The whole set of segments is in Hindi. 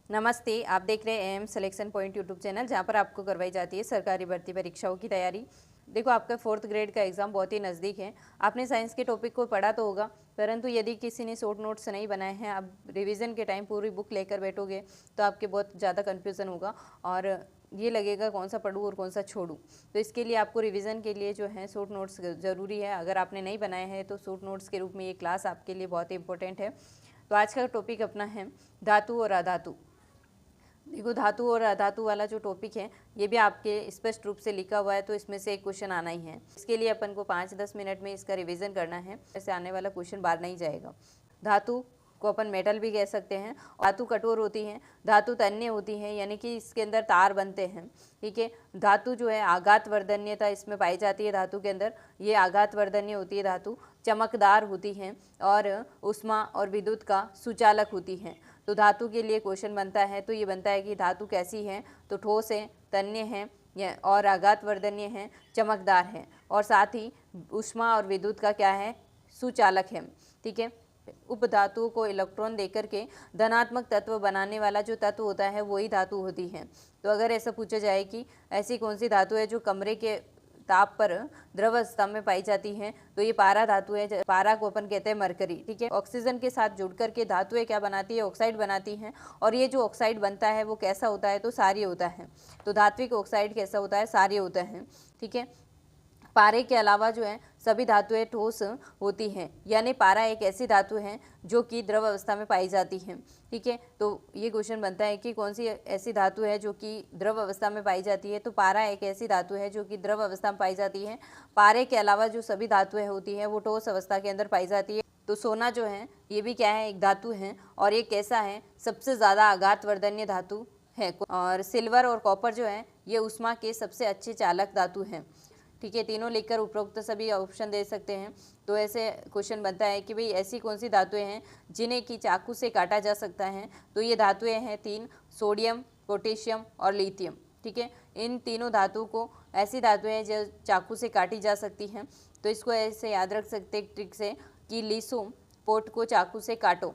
नमस्ते, आप देख रहे हैं M Selection Point YouTube channel, जहां पर आपको करवाई जाती है सरकारी भर्ती परीक्षाओं की तैयारी। देखो, आपका 4th ग्रेड का एग्ज़ाम बहुत ही नज़दीक है। आपने साइंस के टॉपिक को पढ़ा तो होगा, परंतु यदि किसी ने शॉर्ट नोट्स नहीं बनाए हैं, आप रिवीजन के टाइम पूरी बुक लेकर बैठोगे तो आपके बहुत ज़्यादा कन्फ्यूज़न होगा और ये लगेगा कौन सा पढूं और कौन सा छोड़ूं। तो इसके लिए आपको रिवीजन के लिए जो है शॉर्ट नोट्स ज़रूरी है। अगर आपने नहीं बनाए हैं तो शॉर्ट नोट्स के रूप में ये क्लास आपके लिए बहुत ही इंपॉर्टेंट है। तो आज का टॉपिक अपना है धातु और अधातु। देखो, धातु और अधातु वाला जो टॉपिक है ये भी आपके स्पष्ट रूप से लिखा हुआ है, तो इसमें से एक क्वेश्चन आना ही है। इसके लिए अपन को 5-10 मिनट में इसका रिवीजन करना है, ऐसे आने वाला क्वेश्चन बाहर नहीं जाएगा। धातु को अपन मेटल भी कह सकते हैं। धातु कठोर होती हैं, धातु तन्य होती हैं, यानी कि इसके अंदर तार बनते हैं। ठीक है, धातु जो है आघात वर्धन्यता इसमें पाई जाती है। धातु के अंदर ये आघात वर्धन्य होती है। धातु चमकदार होती हैं और ऊष्मा और विद्युत का सुचालक होती हैं। तो धातु के लिए क्वेश्चन बनता है, तो ये बनता है कि धातु कैसी है, तो ठोस है, तन्य है और आघात वर्धन्य है, चमकदार है और साथ ही ऊष्मा और विद्युत का क्या है, सुचालक है। ठीक है, उपधातुओं को इलेक्ट्रॉन देकर के धनात्मक तत्व बनाने वाला जो तत्व होता है वही धातु होती है। तो अगर ऐसा पूछा जाए कि ऐसी कौन सी धातु है जो कमरे के ताप पर द्रव अवस्था में पाई जाती है, तो ये पारा धातु है। पारा को अपन कहते हैं मरकरी। ठीक है, ऑक्सीजन के साथ जुड़ करके धातुएं क्या बनाती है, ऑक्साइड बनाती हैं। और ये जो ऑक्साइड बनता है वो कैसा होता है, तो क्षारीय होता है। तो धात्विक ऑक्साइड कैसा होता है, क्षारीय होता है। ठीक है, पारे के अलावा जो है सभी धातुएं ठोस होती हैं, यानी पारा एक ऐसी धातु है जो कि द्रव अवस्था में पाई जाती है। ठीक है, तो ये क्वेश्चन बनता है कि कौन सी ऐसी धातु है जो कि द्रव अवस्था में पाई जाती है, तो पारा एक ऐसी धातु है जो कि द्रव अवस्था में पाई जाती है। पारे के अलावा जो सभी धातुएं होती हैं वो ठोस अवस्था के अंदर पाई जाती है। तो सोना जो है ये भी क्या है, एक धातु है और ये कैसा है, सबसे ज़्यादा आघात वर्धन्य धातु है। और सिल्वर और कॉपर जो है ये ऊष्मा के सबसे अच्छे चालक धातु हैं। ठीक है, तीनों लिखकर उपरोक्त सभी ऑप्शन दे सकते हैं। तो ऐसे क्वेश्चन बनता है कि भाई ऐसी कौन सी धातुएं हैं जिन्हें कि चाकू से काटा जा सकता है, तो ये धातुएं हैं 3, सोडियम, पोटेशियम और लिथियम। ठीक है, इन तीनों धातुओं को ऐसी धातुएं हैं जो चाकू से काटी जा सकती हैं। तो इसको ऐसे याद रख सकते हैं ट्रिक से कि लीसो पोट को चाकू से काटो,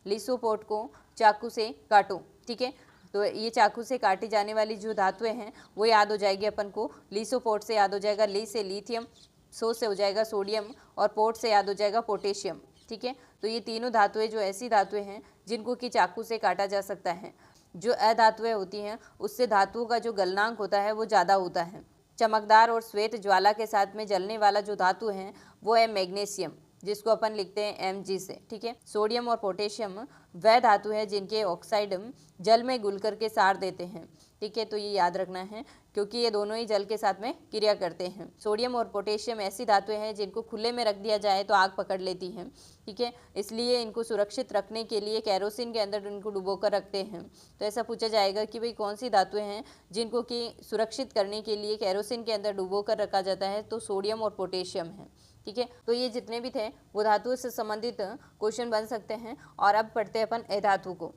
लीसो पोट को चाकू से काटो। ठीक है, तो ये चाकू से काटी जाने वाली जो धातुएं हैं वो याद हो जाएगी अपन को। लीसोपोट से याद हो जाएगा ली से लिथियम, सो से हो जाएगा सोडियम और पोट से याद हो जाएगा पोटेशियम। ठीक है, तो ये तीनों धातुएं जो ऐसी धातुएं हैं जिनको कि चाकू से काटा जा सकता है। जो अधातुएं होती हैं उससे धातुओं का जो गलनांक होता है वो ज़्यादा होता है। चमकदार और श्वेत ज्वाला के साथ में जलने वाला जो धातु है वो है मैग्नीशियम, जिसको अपन लिखते हैं Mg से। ठीक है, सोडियम और पोटेशियम वह धातु है जिनके ऑक्साइड जल में घुल करके सार देते हैं। ठीक है, तो ये याद रखना है क्योंकि ये दोनों ही जल के साथ में क्रिया करते हैं। सोडियम और पोटेशियम ऐसी धातुएं हैं जिनको खुले में रख दिया जाए तो आग पकड़ लेती हैं। ठीक है, इसलिए इनको सुरक्षित रखने के लिए कैरोसिन के अंदर इनको डुबो कर रखते हैं। तो ऐसा पूछा जाएगा कि भाई कौन सी धातुएं हैं जिनको कि सुरक्षित करने के लिए कैरोसिन के अंदर डुबो कर रखा जाता है, तो सोडियम और पोटेशियम है। ठीक है, तो ये जितने भी थे वो धातुओं से संबंधित क्वेश्चन बन सकते हैं। और अब पढ़ते हैं अपन अधातु को।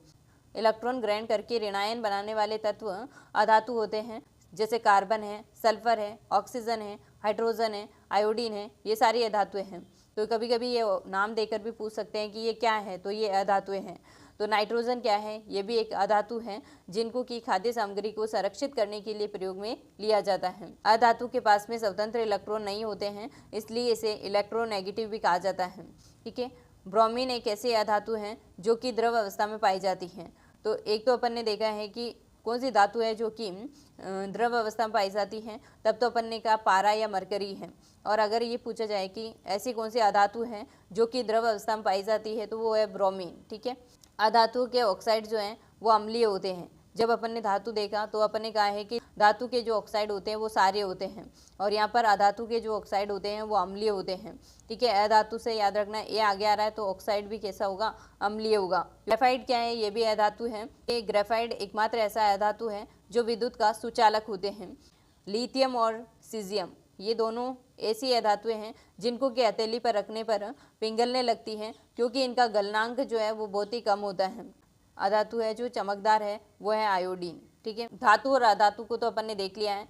इलेक्ट्रॉन ग्रहण करके ऋणायन बनाने वाले तत्व अधातु होते हैं, जैसे कार्बन है, सल्फर है, ऑक्सीजन है, हाइड्रोजन है, आयोडीन है, ये सारी अधातुएं हैं। तो कभी कभी ये नाम देकर भी पूछ सकते हैं कि ये क्या है, तो ये अधातुएं हैं। तो नाइट्रोजन क्या है, ये भी एक अधातु है जिनको कि खाद्य सामग्री को संरक्षित करने के लिए प्रयोग में लिया जाता है। अधातु के पास में स्वतंत्र इलेक्ट्रॉन नहीं होते हैं, इसलिए इसे इलेक्ट्रोनेगेटिव भी कहा जाता है। ठीक है, ब्रोमीन एक ऐसी अधातु है जो कि द्रव अवस्था में पाई जाती है। तो एक तो अपन ने देखा है कि कौन सी धातु है जो कि द्रव अवस्था में पाई जाती है, तब तो अपन ने कहा पारा या मरकरी है। और अगर ये पूछा जाए कि ऐसी कौन सी अधातु है जो कि द्रव अवस्था में पाई जाती है, तो वो है ब्रोमीन। ठीक है, अधातु के ऑक्साइड जो हैं वो अम्लीय होते हैं। जब अपन ने धातु देखा तो अपन ने कहा है कि धातु के जो ऑक्साइड होते हैं वो सारे होते हैं, और यहाँ पर अधातु के जो ऑक्साइड होते हैं वो अम्लीय होते हैं। ठीक है, अधातु से याद रखना ये आगे आ रहा है, तो ऑक्साइड भी कैसा होगा, अम्लीय होगा। ग्रेफाइट क्या है, ये भी अधातु है। ये ग्रेफाइट एकमात्र ऐसा अधातु है जो विद्युत का सुचालक होते हैं। लिथियम और सीजियम ये दोनों ऐसी अधातुएं हैं जिनको कि हथेली पर रखने पर पिघलने लगती हैं, क्योंकि इनका गलनांक जो है वो बहुत ही कम होता है। अधातु है जो चमकदार है वो है आयोडीन। ठीक है, धातु और अधातु को तो अपन ने देख लिया है।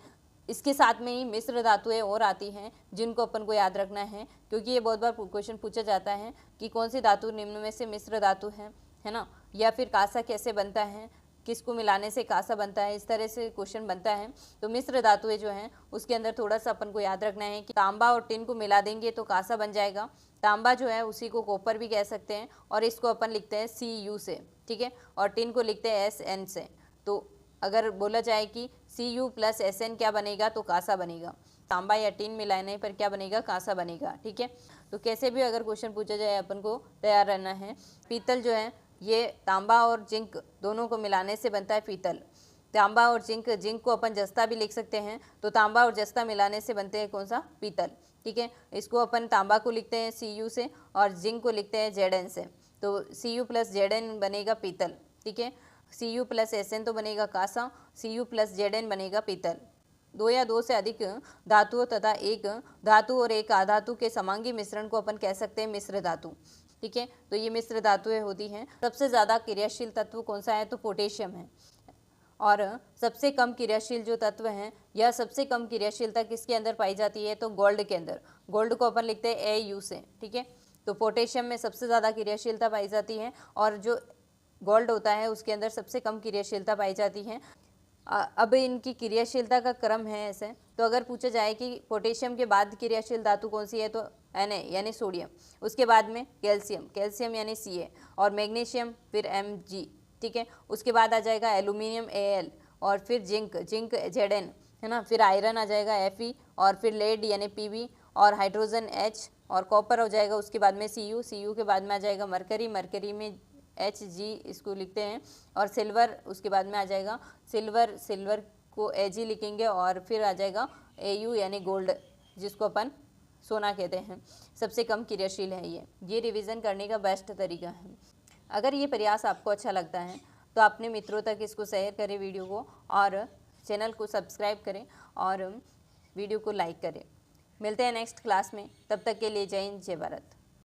इसके साथ में ही मिश्र धातुएं और आती हैं जिनको अपन को याद रखना है, क्योंकि ये बहुत बार क्वेश्चन पूछा जाता है कि कौन सी धातु निम्न में से मिश्र धातु है ना, या फिर कांसा कैसे बनता है, किसको मिलाने से कांसा बनता है, इस तरह से क्वेश्चन बनता है। तो मिश्र धातुएं जो हैं उसके अंदर थोड़ा सा अपन को याद रखना है कि तांबा और टिन को मिला देंगे तो कांसा बन जाएगा। तांबा जो है उसी को कॉपर भी कह सकते हैं और इसको अपन लिखते हैं Cu से, ठीक है, और टिन को लिखते हैं Sn से। तो अगर बोला जाए कि Cu प्लस Sn क्या बनेगा तो कांसा बनेगा। तांबा या टिन मिलाने पर क्या बनेगा, कांसा बनेगा, ठीक है। तो कैसे भी अगर क्वेश्चन पूछा जाए अपन को तैयार रहना है। पीतल जो है ये तांबा और जिंक दोनों को मिलाने से बनता है पीतल। तांबा और जिंक, जिंक को अपन जस्ता भी लिख सकते हैं, तो तांबा और जस्ता मिलाने से बनते हैं कौन सा, पीतल, ठीक है। इसको अपन तांबा को लिखते हैं Cu से और जिंक को लिखते हैं Zn से। तो Cu प्लस Zn बनेगा पीतल, ठीक है। Cu प्लस Sn तो बनेगा कांसा, Cu प्लस Zn बनेगा पीतल। दो या दो से अधिक धातुओं तथा एक धातु और एक अधातु के समांगी मिश्रण को अपन कह सकते हैं मिश्र धातु, ठीक है। तो ये मिश्र धातुएं होती हैं। सबसे ज़्यादा क्रियाशील तत्व कौन सा है, तो पोटेशियम है। और सबसे कम क्रियाशील जो तत्व हैं या सबसे कम क्रियाशीलता किसके अंदर पाई जाती है, तो गोल्ड के अंदर। गोल्ड को अपन लिखते हैं Au से, ठीक है। तो पोटेशियम में सबसे ज़्यादा क्रियाशीलता पाई जाती है और जो गोल्ड होता है उसके अंदर सबसे कम क्रियाशीलता पाई जाती है। अब इनकी क्रियाशीलता का क्रम है ऐसे। तो अगर पूछा जाए कि पोटेशियम के बाद क्रियाशील धातु कौन सी है, तो Na यानी सोडियम, उसके बाद में कैल्शियम, कैल्शियम यानी Ca, और मैग्नीशियम फिर Mg, ठीक है। उसके बाद आ जाएगा एल्यूमिनियम Al, और फिर जिंक, जिंक Zn, है ना। फिर आयरन आ जाएगा Fe, और फिर लेड यानी Pb, और हाइड्रोजन H, और कॉपर हो जाएगा उसके बाद में Cu, Cu के बाद में आ जाएगा मरकरी, मरकरी में Hg इसको लिखते हैं, और सिल्वर उसके बाद में आ जाएगा सिल्वर, सिल्वर को Ag लिखेंगे, और फिर आ जाएगा Au यानी गोल्ड, जिसको अपन सोना कहते हैं। सबसे कम क्रियाशील है ये रिवीजन करने का बेस्ट तरीका है। अगर ये प्रयास आपको अच्छा लगता है तो अपने मित्रों तक इसको शेयर करें वीडियो को, और चैनल को सब्सक्राइब करें और वीडियो को लाइक करें। मिलते हैं नेक्स्ट क्लास में, तब तक के लिए जय हिंद, जय भारत।